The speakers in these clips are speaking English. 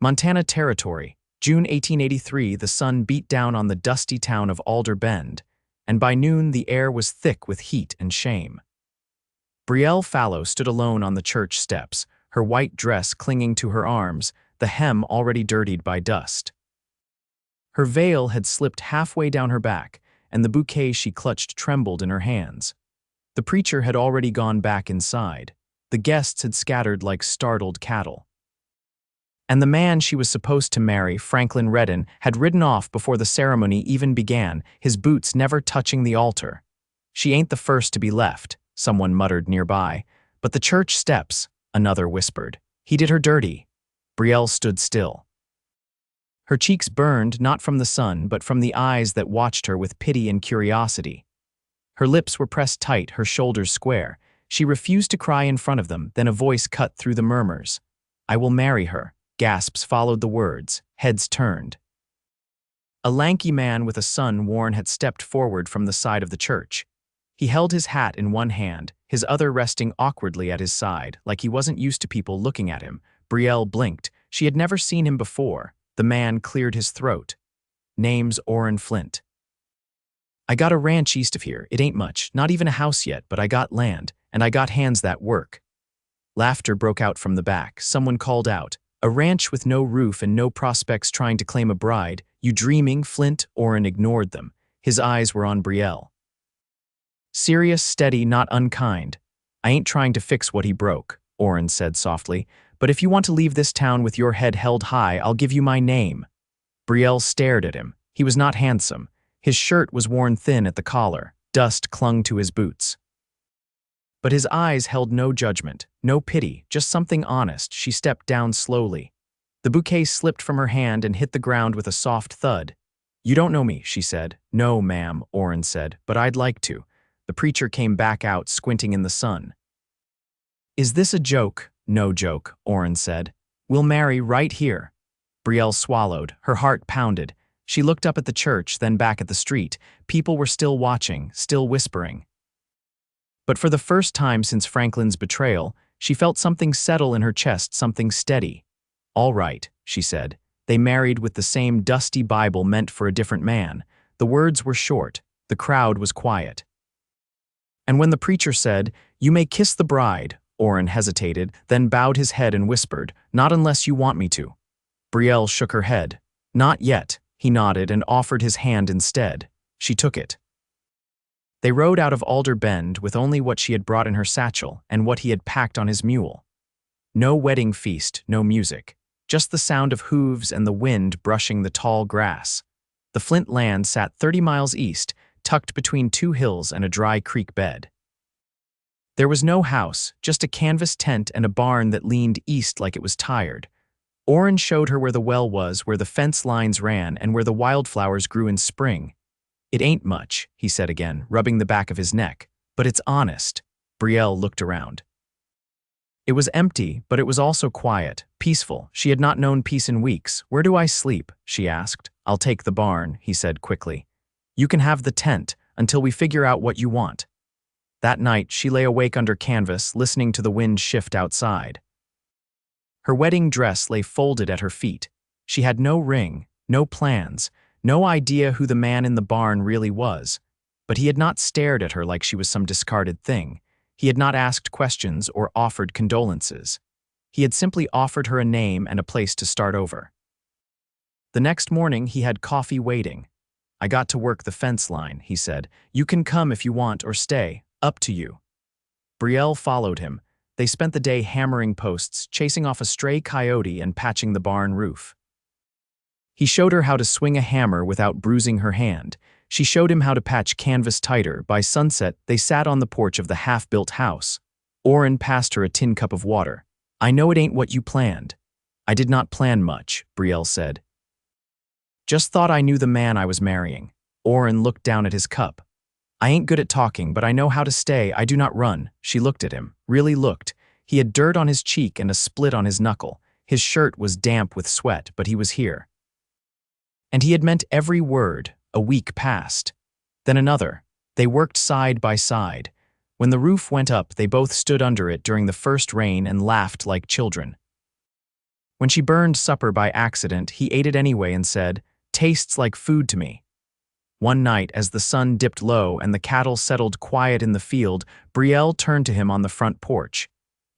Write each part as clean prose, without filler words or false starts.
Montana Territory, June 1883. The sun beat down on the dusty town of Alder Bend, and by noon the air was thick with heat and shame. Brielle Fallow stood alone on the church steps, her white dress clinging to her arms, the hem already dirtied by dust. Her veil had slipped halfway down her back, and the bouquet she clutched trembled in her hands. The preacher had already gone back inside. The guests had scattered like startled cattle. And the man she was supposed to marry, Franklin Redden, had ridden off before the ceremony even began, his boots never touching the altar. "She ain't the first to be left," someone muttered nearby. "But the church steps," another whispered. "He did her dirty." Brielle stood still. Her cheeks burned not from the sun, but from the eyes that watched her with pity and curiosity. Her lips were pressed tight, her shoulders square. She refused to cry in front of them, then a voice cut through the murmurs. "I will marry her." Gasps followed the words, heads turned. A lanky man with a sun-worn had stepped forward from the side of the church. He held his hat in one hand, his other resting awkwardly at his side, like he wasn't used to people looking at him. Brielle blinked. She had never seen him before. The man cleared his throat. "Name's Oren Flint. I got a ranch east of here. It ain't much, not even a house yet, but I got land, and I got hands that work." Laughter broke out from the back. Someone called out, "A ranch with no roof and no prospects trying to claim a bride. You dreaming, Flint?" Oren ignored them. His eyes were on Brielle. Serious, steady, not unkind. "I ain't trying to fix what he broke," Oren said softly. "But if you want to leave this town with your head held high, I'll give you my name." Brielle stared at him. He was not handsome. His shirt was worn thin at the collar. Dust clung to his boots. But his eyes held no judgment, no pity, just something honest. She stepped down slowly. The bouquet slipped from her hand and hit the ground with a soft thud. "You don't know me," she said. "No, ma'am," Oren said, "but I'd like to." The preacher came back out, squinting in the sun. "Is this a joke?" "No joke," Oren said. "We'll marry right here." Brielle swallowed. Her heart pounded. She looked up at the church, then back at the street. People were still watching, still whispering. But for the first time since Franklin's betrayal, she felt something settle in her chest, something steady. "All right," she said. They married with the same dusty Bible meant for a different man. The words were short. The crowd was quiet. And when the preacher said, "You may kiss the bride," Oren hesitated, then bowed his head and whispered, "Not unless you want me to." Brielle shook her head. "Not yet." He nodded and offered his hand instead. She took it. They rode out of Alder Bend with only what she had brought in her satchel and what he had packed on his mule. No wedding feast, no music, just the sound of hooves and the wind brushing the tall grass. The Flint land sat 30 miles east, tucked between two hills and a dry creek bed. There was no house, just a canvas tent and a barn that leaned east like it was tired. Oren showed her where the well was, where the fence lines ran, and where the wildflowers grew in spring. "It ain't much," he said again, rubbing the back of his neck, "but it's honest." Brielle looked around. It was empty, but it was also quiet, peaceful. She had not known peace in weeks. "Where do I sleep?" she asked. "I'll take the barn," he said quickly. "You can have the tent, until we figure out what you want." That night, she lay awake under canvas, listening to the wind shift outside. Her wedding dress lay folded at her feet. She had no ring, no plans, no idea who the man in the barn really was. But he had not stared at her like she was some discarded thing. He had not asked questions or offered condolences. He had simply offered her a name and a place to start over. The next morning, he had coffee waiting. "I got to work the fence line," he said. "You can come if you want or stay. Up to you." Brielle followed him. They spent the day hammering posts, chasing off a stray coyote and patching the barn roof. He showed her how to swing a hammer without bruising her hand. She showed him how to patch canvas tighter. By sunset, they sat on the porch of the half-built house. Oren passed her a tin cup of water. "I know it ain't what you planned." "I did not plan much," Brielle said. "Just thought I knew the man I was marrying." Oren looked down at his cup. "I ain't good at talking, but I know how to stay. I do not run." She looked at him, really looked. He had dirt on his cheek and a split on his knuckle. His shirt was damp with sweat, but he was here. And he had meant every word. A week passed. Then another. They worked side by side. When the roof went up, they both stood under it during the first rain and laughed like children. When she burned supper by accident, he ate it anyway and said, "Tastes like food to me." One night, as the sun dipped low and the cattle settled quiet in the field, Brielle turned to him on the front porch.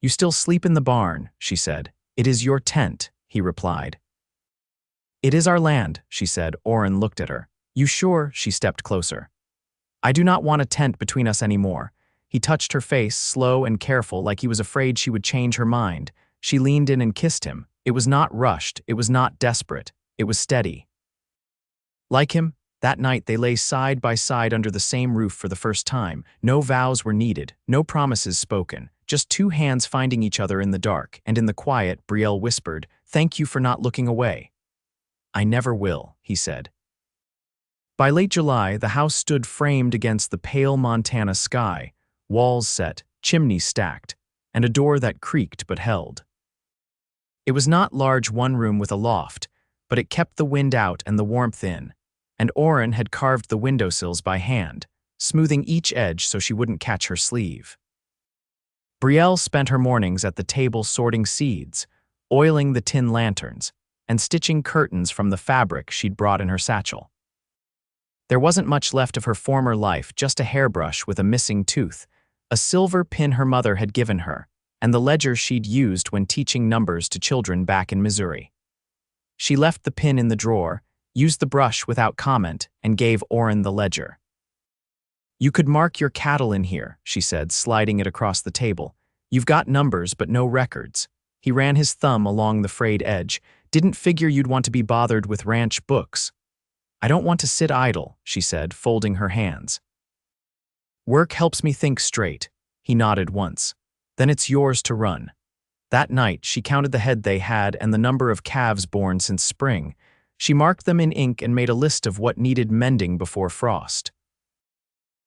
"You still sleep in the barn," she said. "It is your tent," he replied. "It is our land," she said. Oren looked at her. "You sure?" She stepped closer. "I do not want a tent between us anymore." He touched her face, slow and careful, like he was afraid she would change her mind. She leaned in and kissed him. It was not rushed, it was not desperate, it was steady. Like him, that night they lay side by side under the same roof for the first time. No vows were needed, no promises spoken, just two hands finding each other in the dark, and in the quiet, Brielle whispered, "Thank you for not looking away." "I never will," he said. By late July, the house stood framed against the pale Montana sky, walls set, chimneys stacked, and a door that creaked but held. It was not large, one room with a loft, but it kept the wind out and the warmth in, and Oren had carved the windowsills by hand, smoothing each edge so she wouldn't catch her sleeve. Brielle spent her mornings at the table sorting seeds, oiling the tin lanterns, and stitching curtains from the fabric she'd brought in her satchel. There wasn't much left of her former life, just a hairbrush with a missing tooth, a silver pin her mother had given her, and the ledger she'd used when teaching numbers to children back in Missouri. She left the pin in the drawer, used the brush without comment, and gave Oren the ledger. "You could mark your cattle in here," she said, sliding it across the table. "You've got numbers but no records." He ran his thumb along the frayed edge. "Didn't figure you'd want to be bothered with ranch books." "I don't want to sit idle," she said, folding her hands. "Work helps me think straight." He nodded once. "Then it's yours to run." That night, she counted the head they had and the number of calves born since spring. She marked them in ink and made a list of what needed mending before frost.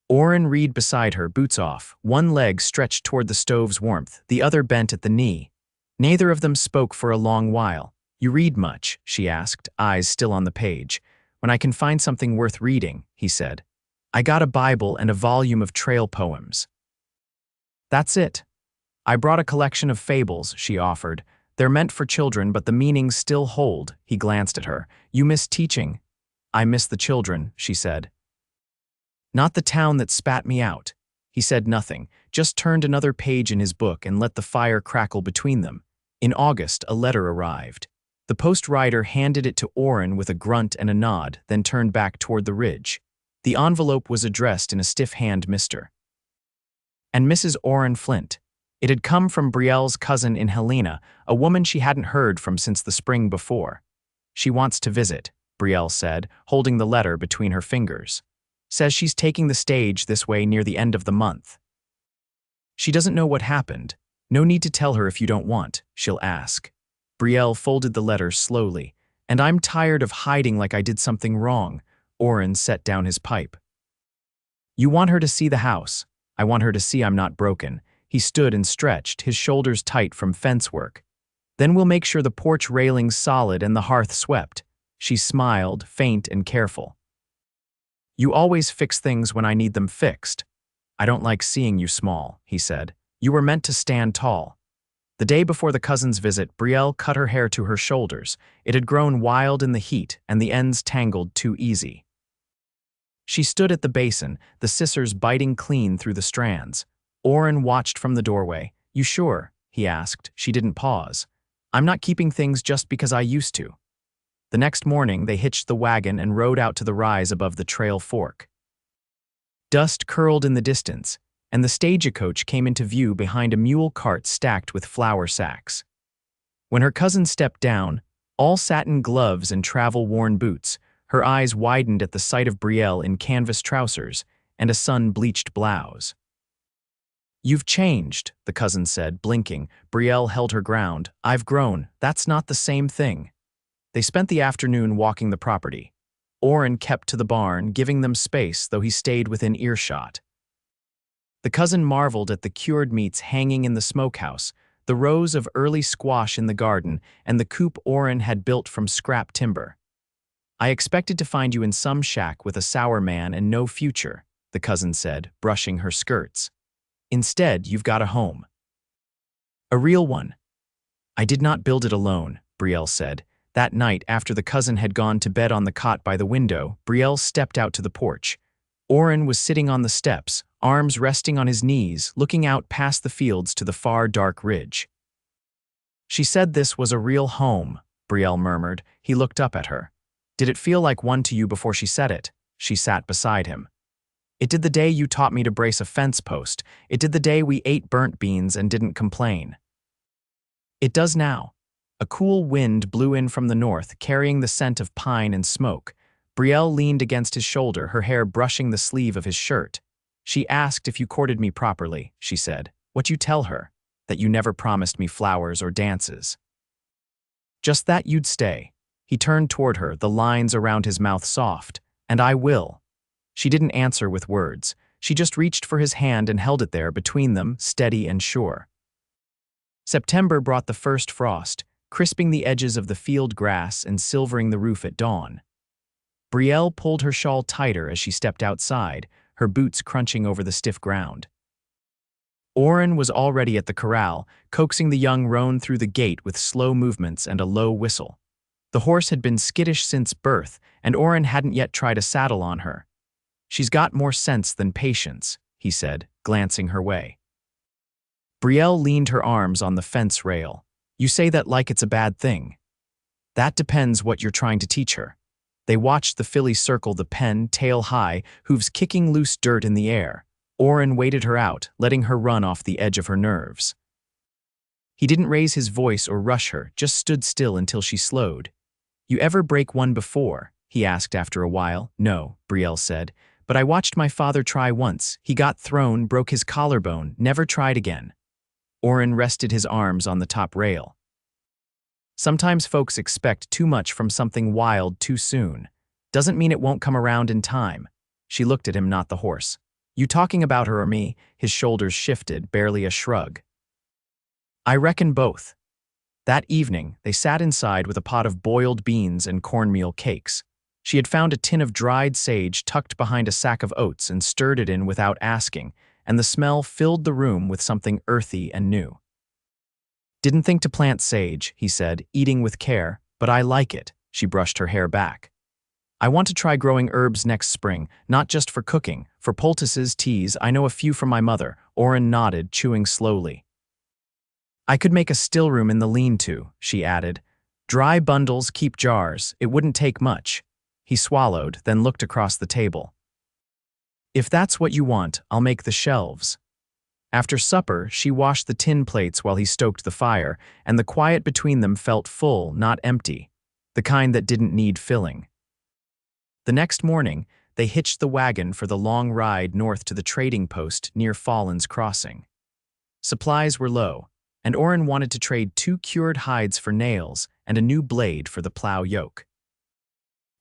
Oren read beside her, boots off, one leg stretched toward the stove's warmth, the other bent at the knee. Neither of them spoke for a long while. "You read much?" she asked, eyes still on the page. "When I can find something worth reading," he said. "I got a Bible and a volume of trail poems." "That's it." "I brought a collection of fables," she offered. "They're meant for children, but the meanings still hold." He glanced at her. "You miss teaching." "I miss the children," she said. "Not the town that spat me out." He said nothing, just turned another page in his book and let the fire crackle between them. In August, a letter arrived. The post-rider handed it to Oren with a grunt and a nod, then turned back toward the ridge. The envelope was addressed in a stiff hand, "Mr. and Mrs. Oren Flint." It had come from Brielle's cousin in Helena, a woman she hadn't heard from since the spring before. "She wants to visit," Brielle said, holding the letter between her fingers. "Says she's taking the stage this way near the end of the month. She doesn't know what happened. No need to tell her if you don't want. She'll ask." Brielle folded the letter slowly. "And I'm tired of hiding like I did something wrong." Oren set down his pipe. "You want her to see the house. I want her to see I'm not broken." He stood and stretched, his shoulders tight from fence work. "Then we'll make sure the porch railing's solid and the hearth swept." She smiled, faint and careful. "You always fix things when I need them fixed." "I don't like seeing you small," he said. "You were meant to stand tall." The day before the cousin's visit, Brielle cut her hair to her shoulders. It had grown wild in the heat, and the ends tangled too easy. She stood at the basin, the scissors biting clean through the strands. Oren watched from the doorway. "You sure?" he asked. She didn't pause. "I'm not keeping things just because I used to." The next morning, they hitched the wagon and rode out to the rise above the trail fork. Dust curled in the distance, and the stagecoach came into view behind a mule cart stacked with flour sacks. When her cousin stepped down, all satin gloves and travel-worn boots, her eyes widened at the sight of Brielle in canvas trousers and a sun-bleached blouse. "You've changed," the cousin said, blinking. Brielle held her ground. "I've grown. That's not the same thing." They spent the afternoon walking the property. Oren kept to the barn, giving them space, though he stayed within earshot. The cousin marveled at the cured meats hanging in the smokehouse, the rows of early squash in the garden, and the coop Oren had built from scrap timber. "I expected to find you in some shack with a sour man and no future," the cousin said, brushing her skirts. "Instead, you've got a home. A real one." "I did not build it alone," Brielle said. That night, after the cousin had gone to bed on the cot by the window, Brielle stepped out to the porch. Oren was sitting on the steps, arms resting on his knees, looking out past the fields to the far dark ridge. She said this was a real home, Brielle murmured. He looked up at her. Did it feel like one to you before she said it? She sat beside him. It did the day you taught me to brace a fence post. It did the day we ate burnt beans and didn't complain. It does now. A cool wind blew in from the north, carrying the scent of pine and smoke. Brielle leaned against his shoulder, her hair brushing the sleeve of his shirt. She asked if you courted me properly, she said. What'd you tell her? That you never promised me flowers or dances. Just that you'd stay. He turned toward her, the lines around his mouth soft. And I will. She didn't answer with words. She just reached for his hand and held it there between them, steady and sure. September brought the first frost, crisping the edges of the field grass and silvering the roof at dawn. Brielle pulled her shawl tighter as she stepped outside, her boots crunching over the stiff ground. Oren was already at the corral, coaxing the young roan through the gate with slow movements and a low whistle. The horse had been skittish since birth, and Oren hadn't yet tried a saddle on her. She's got more sense than patience, he said, glancing her way. Brielle leaned her arms on the fence rail. You say that like it's a bad thing. That depends what you're trying to teach her. They watched the filly circle the pen, tail high, hooves kicking loose dirt in the air. Oren waited her out, letting her run off the edge of her nerves. He didn't raise his voice or rush her, just stood still until she slowed. You ever break one before? He asked after a while. No, Brielle said, but I watched my father try once. He got thrown, broke his collarbone, never tried again. Oren rested his arms on the top rail. Sometimes folks expect too much from something wild too soon. Doesn't mean it won't come around in time. She looked at him, not the horse. You talking about her or me? His shoulders shifted, barely a shrug. I reckon both. That evening, they sat inside with a pot of boiled beans and cornmeal cakes. She had found a tin of dried sage tucked behind a sack of oats and stirred it in without asking, and the smell filled the room with something earthy and new. Didn't think to plant sage, he said, eating with care, but I like it. She brushed her hair back. I want to try growing herbs next spring, not just for cooking, for poultices, teas. I know a few from my mother. Oren nodded, chewing slowly. I could make a still room in the lean-to, she added. Dry bundles, keep jars. It wouldn't take much. He swallowed, then looked across the table. If that's what you want, I'll make the shelves. After supper, she washed the tin plates while he stoked the fire, and the quiet between them felt full, not empty, the kind that didn't need filling. The next morning, they hitched the wagon for the long ride north to the trading post near Fallen's Crossing. Supplies were low, and Oren wanted to trade 2 cured hides for nails and a new blade for the plow yoke.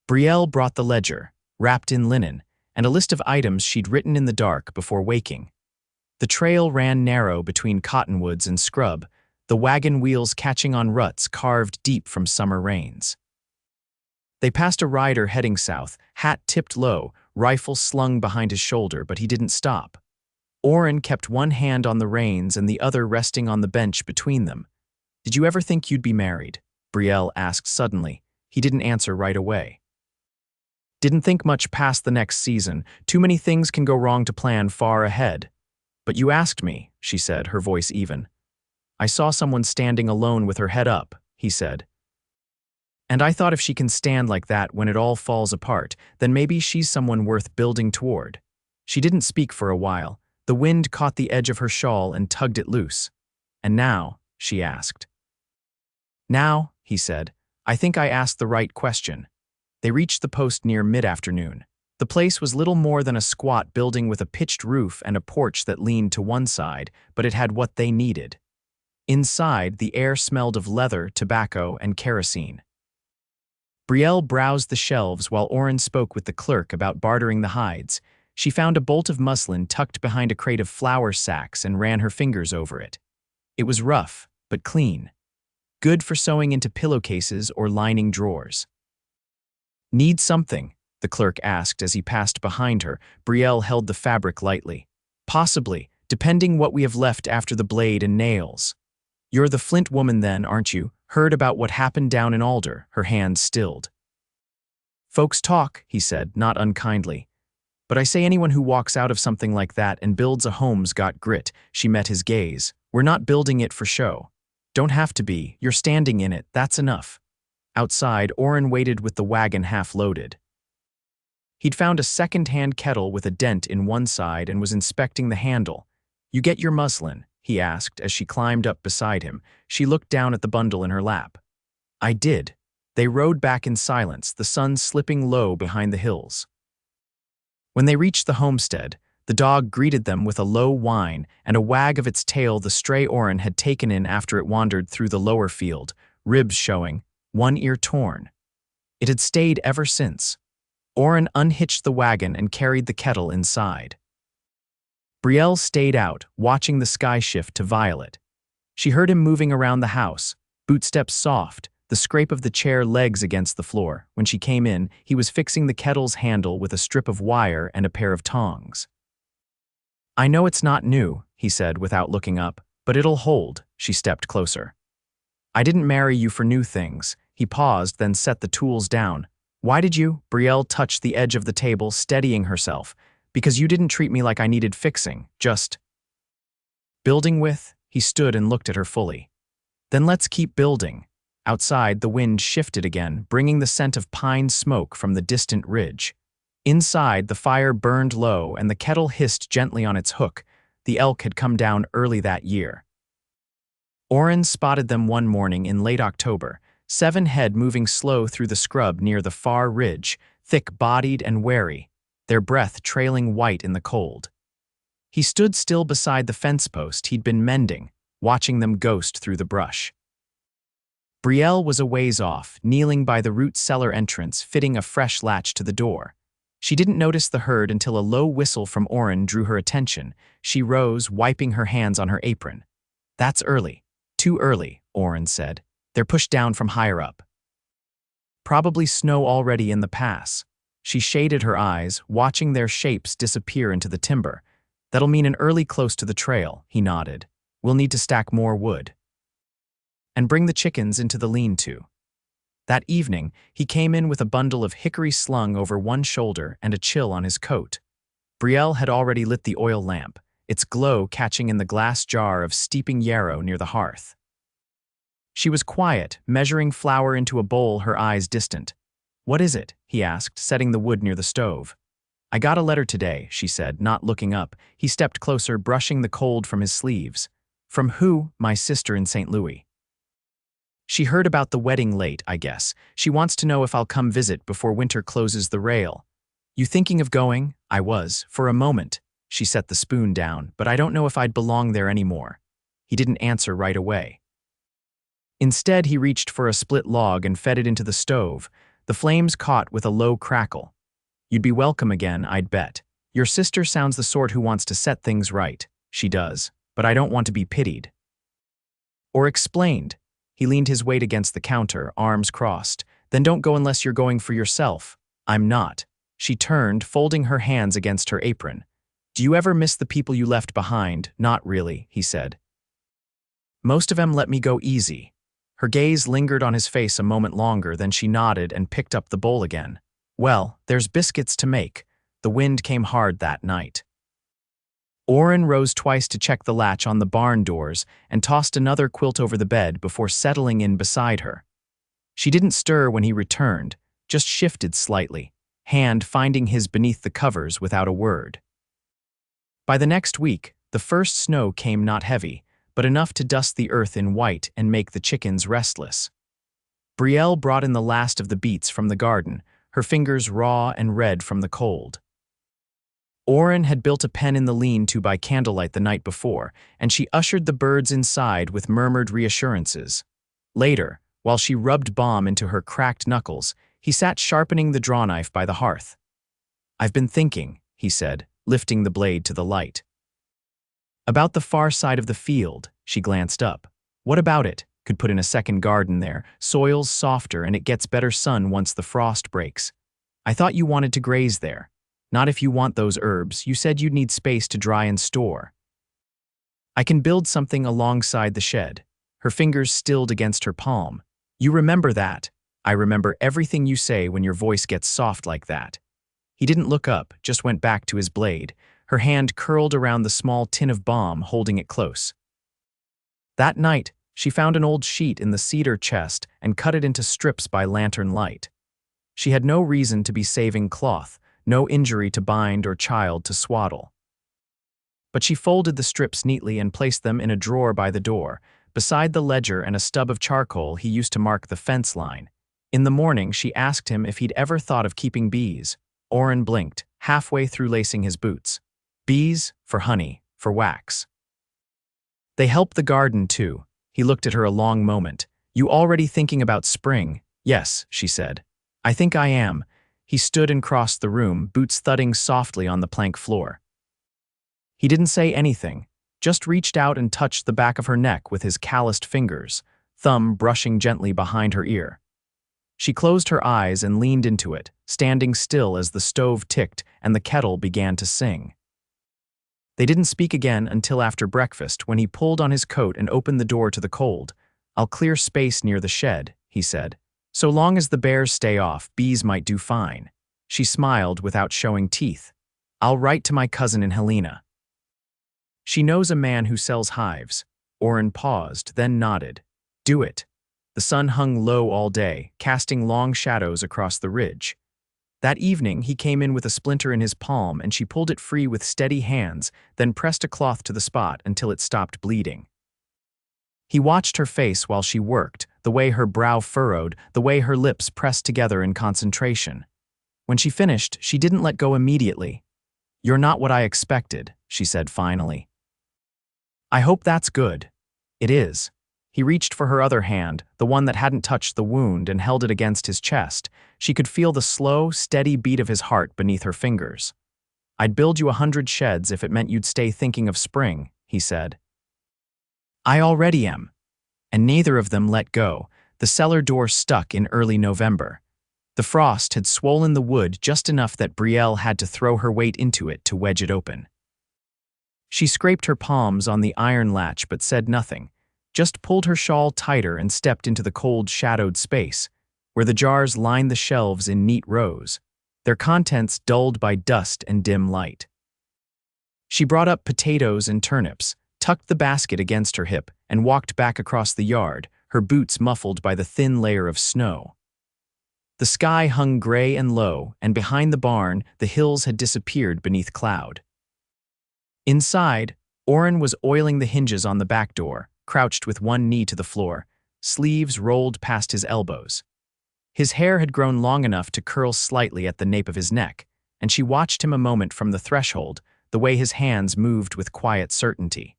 Brielle brought the ledger, wrapped in linen, and a list of items she'd written in the dark before waking. The trail ran narrow between cottonwoods and scrub, the wagon wheels catching on ruts carved deep from summer rains. They passed a rider heading south, hat tipped low, rifle slung behind his shoulder, but he didn't stop. Oren kept one hand on the reins and the other resting on the bench between them. Did you ever think you'd be married? Brielle asked suddenly. He didn't answer right away. Didn't think much past the next season. Too many things can go wrong to plan far ahead. But you asked me, she said, her voice even. I saw someone standing alone with her head up, he said. And I thought if she can stand like that when it all falls apart, then maybe she's someone worth building toward. She didn't speak for a while. The wind caught the edge of her shawl and tugged it loose. And now, she asked. Now, he said, I think I asked the right question. They reached the post near mid-afternoon. The place was little more than a squat building with a pitched roof and a porch that leaned to one side, but it had what they needed. Inside, the air smelled of leather, tobacco, and kerosene. Brielle browsed the shelves while Oren spoke with the clerk about bartering the hides. She found a bolt of muslin tucked behind a crate of flour sacks and ran her fingers over it. It was rough, but clean. Good for sewing into pillowcases or lining drawers. Need something? The clerk asked as he passed behind her. Brielle held the fabric lightly. Possibly, depending what we have left after the blade and nails. You're the Flint woman then, aren't you? Heard about what happened down in Alder, her hands stilled. Folks talk, he said, not unkindly. But I say anyone who walks out of something like that and builds a home's got grit. She met his gaze. We're not building it for show. Don't have to be. You're standing in it. That's enough. Outside, Oren waited with the wagon half loaded. He'd found a second-hand kettle with a dent in one side and was inspecting the handle. You get your muslin? He asked as she climbed up beside him. She looked down at the bundle in her lap. I did. They rode back in silence, the sun slipping low behind the hills. When they reached the homestead, the dog greeted them with a low whine and a wag of its tail the stray Oren had taken in after it wandered through the lower field, ribs showing, one ear torn. It had stayed ever since. Oren unhitched the wagon and carried the kettle inside. Brielle stayed out, watching the sky shift to violet. She heard him moving around the house, bootsteps soft, the scrape of the chair legs against the floor. When she came in, he was fixing the kettle's handle with a strip of wire and a pair of tongs. I know it's not new, he said without looking up, but it'll hold. She stepped closer. I didn't marry you for new things. He paused, then set the tools down. Why did you? Brielle touched the edge of the table, steadying herself. Because you didn't treat me like I needed fixing, just building with? He stood and looked at her fully. Then let's keep building. Outside, the wind shifted again, bringing the scent of pine smoke from the distant ridge. Inside, the fire burned low and the kettle hissed gently on its hook. The elk had come down early that year. Oren spotted them one morning in late October, 7 head moving slow through the scrub near the far ridge, thick-bodied and wary, their breath trailing white in the cold. He stood still beside the fence post he'd been mending, watching them ghost through the brush. Brielle was a ways off, kneeling by the root cellar entrance, fitting a fresh latch to the door. She didn't notice the herd until a low whistle from Oren drew her attention. She rose, wiping her hands on her apron. That's early. Too early, Oren said. They're pushed down from higher up. Probably snow already in the pass. She shaded her eyes, watching their shapes disappear into the timber. That'll mean an early close to the trail, he nodded. We'll need to stack more wood. And bring the chickens into the lean-to. That evening, he came in with a bundle of hickory slung over one shoulder and a chill on his coat. Brielle had already lit the oil lamp, its glow catching in the glass jar of steeping yarrow near the hearth. She was quiet, measuring flour into a bowl, her eyes distant. What is it? He asked, setting the wood near the stove. I got a letter today, she said, not looking up. He stepped closer, brushing the cold from his sleeves. From who? My sister in St. Louis. She heard about the wedding late, I guess. She wants to know if I'll come visit before winter closes the rail. You thinking of going? I was, for a moment. She set the spoon down, but I don't know if I'd belong there anymore. He didn't answer right away. Instead, he reached for a split log and fed it into the stove. The flames caught with a low crackle. You'd be welcome again, I'd bet. Your sister sounds the sort who wants to set things right. She does, but I don't want to be pitied. Or explained. He leaned his weight against the counter, arms crossed. Then don't go unless you're going for yourself. I'm not. She turned, folding her hands against her apron. Do you ever miss the people you left behind? Not really, he said. Most of them let me go easy. Her gaze lingered on his face a moment longer, then she nodded and picked up the bowl again. Well, there's biscuits to make. The wind came hard that night. Oren rose twice to check the latch on the barn doors and tossed another quilt over the bed before settling in beside her. She didn't stir when he returned, just shifted slightly, hand finding his beneath the covers without a word. By the next week, the first snow came not heavy, but enough to dust the earth in white and make the chickens restless. Brielle brought in the last of the beets from the garden, her fingers raw and red from the cold. Oren had built a pen in the lean-to by candlelight the night before, and she ushered the birds inside with murmured reassurances. Later, while she rubbed balm into her cracked knuckles, he sat sharpening the drawknife by the hearth. I've been thinking, he said, lifting the blade to the light. About the far side of the field, she glanced up. What about it? Could put in a second garden there. Soil's softer and it gets better sun once the frost breaks. I thought you wanted to graze there. Not if you want those herbs. You said you'd need space to dry and store. I can build something alongside the shed. her fingers stilled against her palm. "You remember that. I remember everything you say when your voice gets soft like that." He didn't look up, just went back to his blade, her hand curled around the small tin of balm, holding it close. That night, she found an old sheet in the cedar chest and cut it into strips by lantern light. She had no reason to be saving cloth, no injury to bind or child to swaddle. But she folded the strips neatly and placed them in a drawer by the door, beside the ledger and a stub of charcoal he used to mark the fence line. In the morning, she asked him if he'd ever thought of keeping bees. Oren blinked, halfway through lacing his boots. "Bees, for honey, for wax. They help the garden, too." He looked at her a long moment. "You already thinking about spring?" "Yes," she said. "I think I am." He stood and crossed the room, boots thudding softly on the plank floor. He didn't say anything, just reached out and touched the back of her neck with his calloused fingers, thumb brushing gently behind her ear. She closed her eyes and leaned into it, standing still as the stove ticked and the kettle began to sing. They didn't speak again until after breakfast, when he pulled on his coat and opened the door to the cold. "I'll clear space near the shed," he said. "So long as the bears stay off, bees might do fine." She smiled without showing teeth. "I'll write to my cousin in Helena. She knows a man who sells hives." Oren paused, then nodded. "Do it." The sun hung low all day, casting long shadows across the ridge. That evening, he came in with a splinter in his palm, and she pulled it free with steady hands, then pressed a cloth to the spot until it stopped bleeding. He watched her face while she worked, the way her brow furrowed, the way her lips pressed together in concentration. When she finished, she didn't let go immediately. "You're not what I expected," she said finally. "I hope that's good." "It is." He reached for her other hand, the one that hadn't touched the wound, and held it against his chest. She could feel the slow, steady beat of his heart beneath her fingers. "I'd build you 100 sheds if it meant you'd stay thinking of spring," he said. "I already am." And neither of them let go. The cellar door stuck in early November. The frost had swollen the wood just enough that Brielle had to throw her weight into it to wedge it open. She scraped her palms on the iron latch but said nothing, just pulled her shawl tighter and stepped into the cold, shadowed space, where the jars lined the shelves in neat rows, their contents dulled by dust and dim light. She brought up potatoes and turnips, tucked the basket against her hip, and walked back across the yard, her boots muffled by the thin layer of snow. The sky hung gray and low, and behind the barn, the hills had disappeared beneath cloud. Inside, Oren was oiling the hinges on the back door, crouched with one knee to the floor, sleeves rolled past his elbows. His hair had grown long enough to curl slightly at the nape of his neck, and she watched him a moment from the threshold, the way his hands moved with quiet certainty.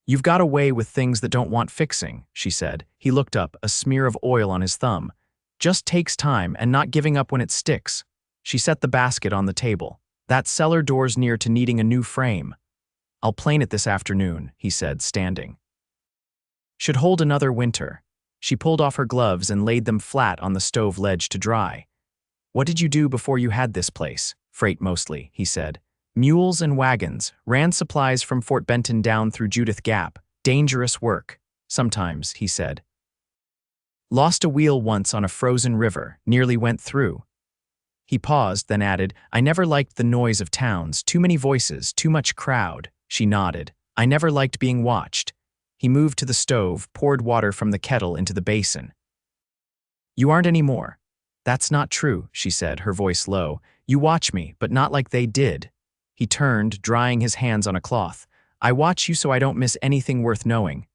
"You've got a way with things that don't want fixing," she said. He looked up, a smear of oil on his thumb. "Just takes time and not giving up when it sticks." She set the basket on the table. "That cellar door's near to needing a new frame." "I'll plane it this afternoon," he said, standing. "Should hold another winter." She pulled off her gloves and laid them flat on the stove ledge to dry. "What did you do before you had this place?" "Freight mostly," he said. "Mules and wagons, ran supplies from Fort Benton down through Judith Gap. Dangerous work." "Sometimes," he said. "Lost a wheel once on a frozen river, nearly went through." He paused, then added, "I never liked the noise of towns, too many voices, too much crowd." She nodded. "I never liked being watched." He moved to the stove, poured water from the kettle into the basin. "You aren't anymore." "That's not true," she said, her voice low. "You watch me, but not like they did." He turned, drying his hands on a cloth. "I watch you so I don't miss anything worth knowing."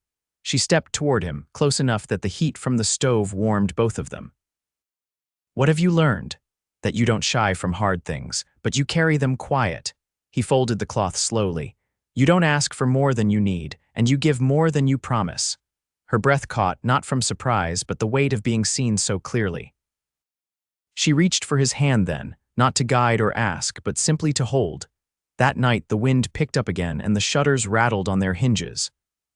She stepped toward him, close enough that the heat from the stove warmed both of them. "What have you learned?" "That you don't shy from hard things, but you carry them quiet." He folded the cloth slowly. "You don't ask for more than you need, and you give more than you promise." Her breath caught, not from surprise, but the weight of being seen so clearly. She reached for his hand then, not to guide or ask, but simply to hold. That night, the wind picked up again, and the shutters rattled on their hinges.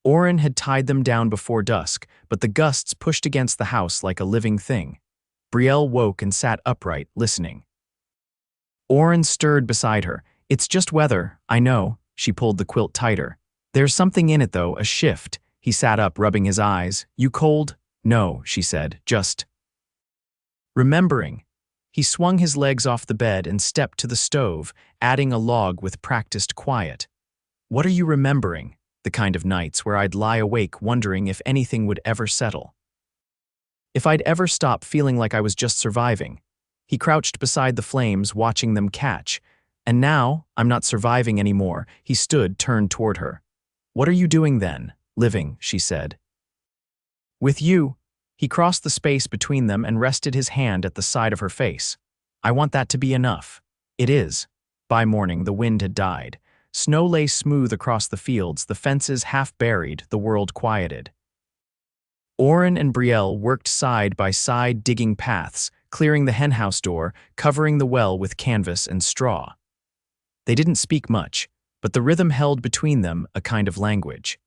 Oren had tied them down before dusk, but the gusts pushed against the house like a living thing. Brielle woke and sat upright, listening. Oren stirred beside her. "It's just weather, I know." She pulled the quilt tighter. "There's something in it, though, a shift." He sat up, rubbing his eyes. You cold? No, she said, just remembering. He swung his legs off the bed and stepped to the stove, adding a log with practiced quiet. What are you remembering? The kind of nights where I'd lie awake wondering if anything would ever settle. If I'd ever stop feeling like I was just surviving. He crouched beside the flames, watching them catch. And now, I'm not surviving anymore. He stood, turned toward her. What are you doing then? Living, she said. With you. He crossed the space between them and rested his hand at the side of her face. I want that to be enough. It is. By morning, the wind had died. Snow lay smooth across the fields, the fences half buried, the world quieted. Oren and Brielle worked side by side, digging paths, clearing the henhouse door, covering the well with canvas and straw. They didn't speak much, but the rhythm held between them a kind of language.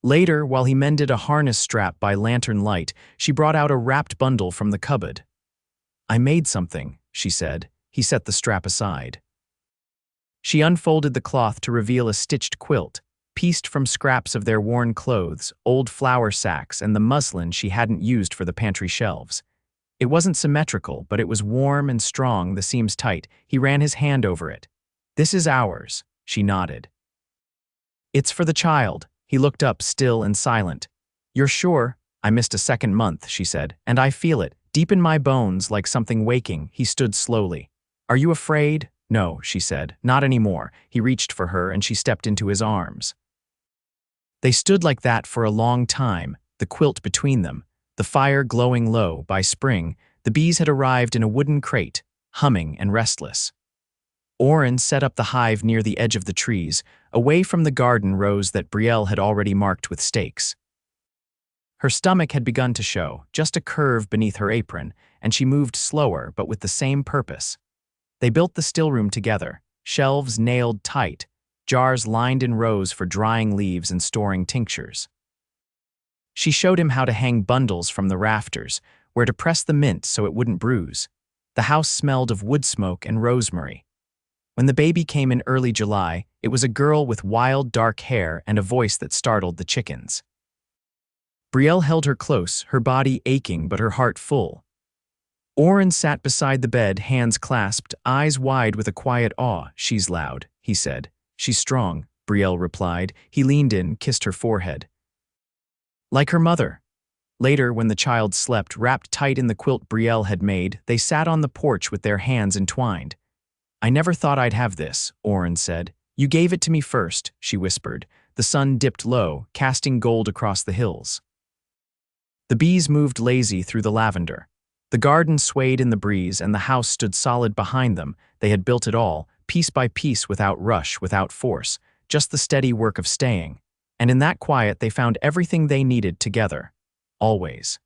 Later, while he mended a harness strap by lantern light, she brought out a wrapped bundle from the cupboard. I made something, she said. He set the strap aside. She unfolded the cloth to reveal a stitched quilt, pieced from scraps of their worn clothes, old flour sacks, and the muslin she hadn't used for the pantry shelves. It wasn't symmetrical, but it was warm and strong, the seams tight. He ran his hand over it. This is ours, she nodded. It's for the child. He looked up, still and silent. You're sure? I missed a second month, she said, and I feel it, deep in my bones, like something waking. He stood slowly. Are you afraid? No, she said, not anymore. He reached for her and she stepped into his arms. They stood like that for a long time, the quilt between them, the fire glowing low. By spring, the bees had arrived in a wooden crate, humming and restless. Oren set up the hive near the edge of the trees, away from the garden rows that Brielle had already marked with stakes. Her stomach had begun to show, just a curve beneath her apron, and she moved slower but with the same purpose. They built the stillroom together, shelves nailed tight, jars lined in rows for drying leaves and storing tinctures. She showed him how to hang bundles from the rafters, where to press the mint so it wouldn't bruise. The house smelled of wood smoke and rosemary. When the baby came in early July, it was a girl with wild dark hair and a voice that startled the chickens. Brielle held her close, her body aching but her heart full. Oren sat beside the bed, hands clasped, eyes wide with a quiet awe. She's loud, he said. She's strong, Brielle replied. He leaned in, kissed her forehead. Like her mother. Later, when the child slept, wrapped tight in the quilt Brielle had made, they sat on the porch with their hands entwined. I never thought I'd have this, Oren said. You gave it to me first, she whispered. The sun dipped low, casting gold across the hills. The bees moved lazy through the lavender. The garden swayed in the breeze and the house stood solid behind them. They had built it all, piece by piece, without rush, without force, just the steady work of staying. And in that quiet they found everything they needed together. Always.